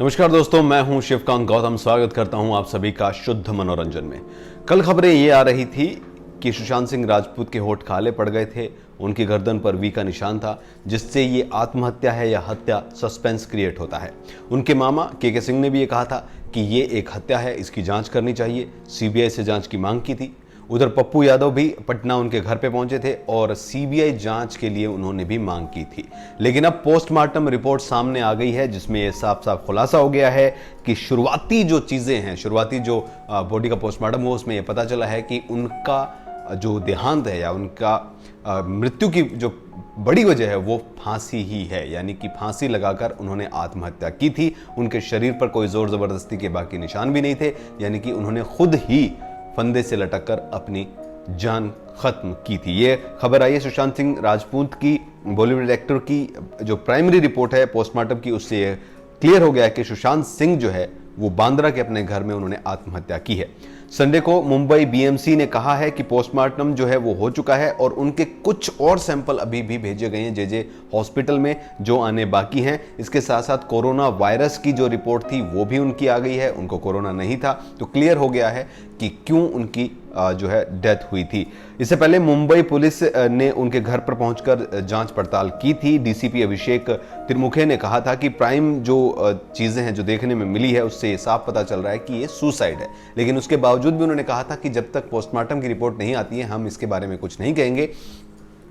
नमस्कार दोस्तों, मैं हूं शिवकांत गौतम। स्वागत करता हूं आप सभी का शुद्ध मनोरंजन में। कल खबरें ये आ रही थी कि सुशांत सिंह राजपूत के होठ काले पड़ गए थे, उनकी गर्दन पर वी का निशान था, जिससे ये आत्महत्या है या हत्या, सस्पेंस क्रिएट होता है। उनके मामा के सिंह ने भी ये कहा था कि ये एक हत्या है, इसकी जांच करनी चाहिए। सीबीआई से जांच की मांग की थी। उधर पप्पू यादव भी पटना उनके घर पे पहुंचे थे और सीबीआई जांच के लिए उन्होंने भी मांग की थी। लेकिन अब पोस्टमार्टम रिपोर्ट सामने आ गई है, जिसमें यह साफ साफ खुलासा हो गया है कि शुरुआती जो चीजें हैं, शुरुआती जो बॉडी का पोस्टमार्टम हुआ, उसमें यह पता चला है कि उनका जो देहांत है या उनका मृत्यु की जो बड़ी वजह है वो फांसी ही है, यानी कि फांसी लगाकर उन्होंने आत्महत्या की थी। उनके शरीर पर कोई जोर जबरदस्ती के बाकी निशान भी नहीं थे, यानी कि उन्होंने खुद ही फंदे से लटककर अपनी जान खत्म की थी। ये खबर आई है सुशांत सिंह राजपूत की, बॉलीवुड एक्टर की जो प्राइमरी रिपोर्ट है पोस्टमार्टम की, उससे ये क्लियर हो गया है कि सुशांत सिंह जो है वो बांद्रा के अपने घर में उन्होंने आत्महत्या की है। संडे को मुंबई बीएमसी ने कहा है कि पोस्टमार्टम जो है वो हो चुका है और उनके कुछ और सैंपल अभी भी भेजे गए हैं जे हॉस्पिटल में, जो आने बाकी हैं। इसके साथ साथ कोरोना वायरस की जो रिपोर्ट थी वो भी उनकी आ गई है, उनको कोरोना नहीं था। तो क्लियर हो गया है कि क्यों उनकी जो है डेथ हुई थी। इससे पहले मुंबई पुलिस ने उनके घर पर पहुंचकर जांच पड़ताल की थी। डीसीपी अभिषेक तिरमुखे ने कहा था कि प्राइम जो चीजें हैं जो देखने में मिली है, उससे ये साफ पता चल रहा है कि ये सुसाइड है। लेकिन उसके बावजूद भी उन्होंने कहा था कि जब तक पोस्टमार्टम की रिपोर्ट नहीं आती है हम इसके बारे में कुछ नहीं कहेंगे।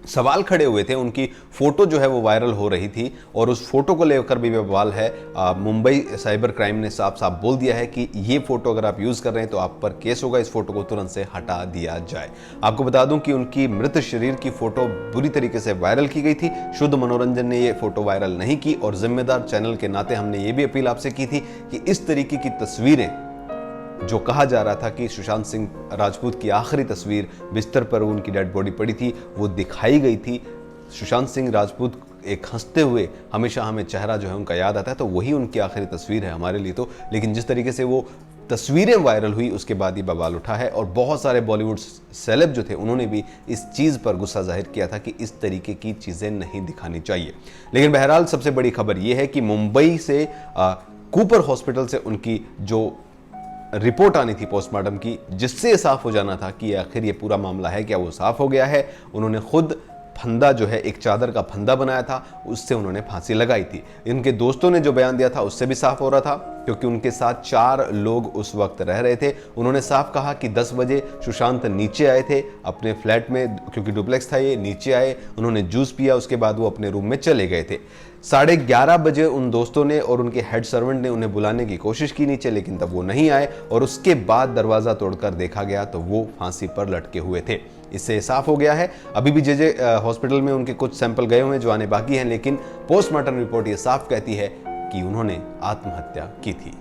सवाल खड़े हुए थे, उनकी फोटो जो है वो वायरल हो रही थी और उस फोटो को लेकर भी बवाल है। मुंबई साइबर क्राइम ने साफ साफ बोल दिया है कि ये फोटो अगर आप यूज कर रहे हैं तो आप पर केस होगा, इस फोटो को तुरंत से हटा दिया जाए। आपको बता दूं कि उनकी मृत शरीर की फोटो बुरी तरीके से वायरल की गई थी। शुद्ध मनोरंजन ने ये फोटो वायरल नहीं की और जिम्मेदार चैनल के नाते हमने ये भी अपील आपसे की थी कि इस तरीके की तस्वीरें, जो कहा जा रहा था कि सुशांत सिंह राजपूत की आखिरी तस्वीर बिस्तर पर उनकी डेड बॉडी पड़ी थी, वो दिखाई गई थी। सुशांत सिंह राजपूत एक हंसते हुए हमेशा हमें चेहरा जो है उनका याद आता है, तो वही उनकी आखिरी तस्वीर है हमारे लिए तो। लेकिन जिस तरीके से वो तस्वीरें वायरल हुई उसके बाद ये बवाल उठा है और बहुत सारे बॉलीवुड सेलेब जो थे उन्होंने भी इस चीज़ पर गुस्सा जाहिर किया था कि इस तरीके की चीज़ें नहीं दिखानी चाहिए। लेकिन बहरहाल सबसे बड़ी खबर ये है कि मुंबई से कूपर हॉस्पिटल से उनकी जो रिपोर्ट आनी थी पोस्टमार्टम की, जिससे साफ हो जाना था कि आखिर ये पूरा मामला है क्या, वो साफ हो गया है। उन्होंने खुद फंदा जो है, एक चादर का फंदा बनाया था, उससे उन्होंने फांसी लगाई थी। इनके दोस्तों ने जो बयान दिया था उससे भी साफ हो रहा था, क्योंकि उनके साथ 4 लोग उस वक्त रह रहे थे। उन्होंने साफ कहा कि 10 बजे सुशांत नीचे आए थे अपने फ्लैट में, क्योंकि डुप्लेक्स था ये, नीचे आए, उन्होंने जूस पिया, उसके बाद वो अपने रूम में चले गए थे। 11:30 बजे उन दोस्तों ने और उनके हेड सर्वेंट ने उन्हें बुलाने की कोशिश की नीचे, लेकिन तब वो नहीं आए और उसके बाद दरवाज़ा तोड़कर देखा गया तो वो फांसी पर लटके हुए थे। इससे साफ हो गया है। अभी भी जे हॉस्पिटल में उनके कुछ सैंपल गए हुए हैं जो आने बाकी हैं, लेकिन पोस्टमार्टम रिपोर्ट ये साफ कहती है कि उन्होंने आत्महत्या की थी।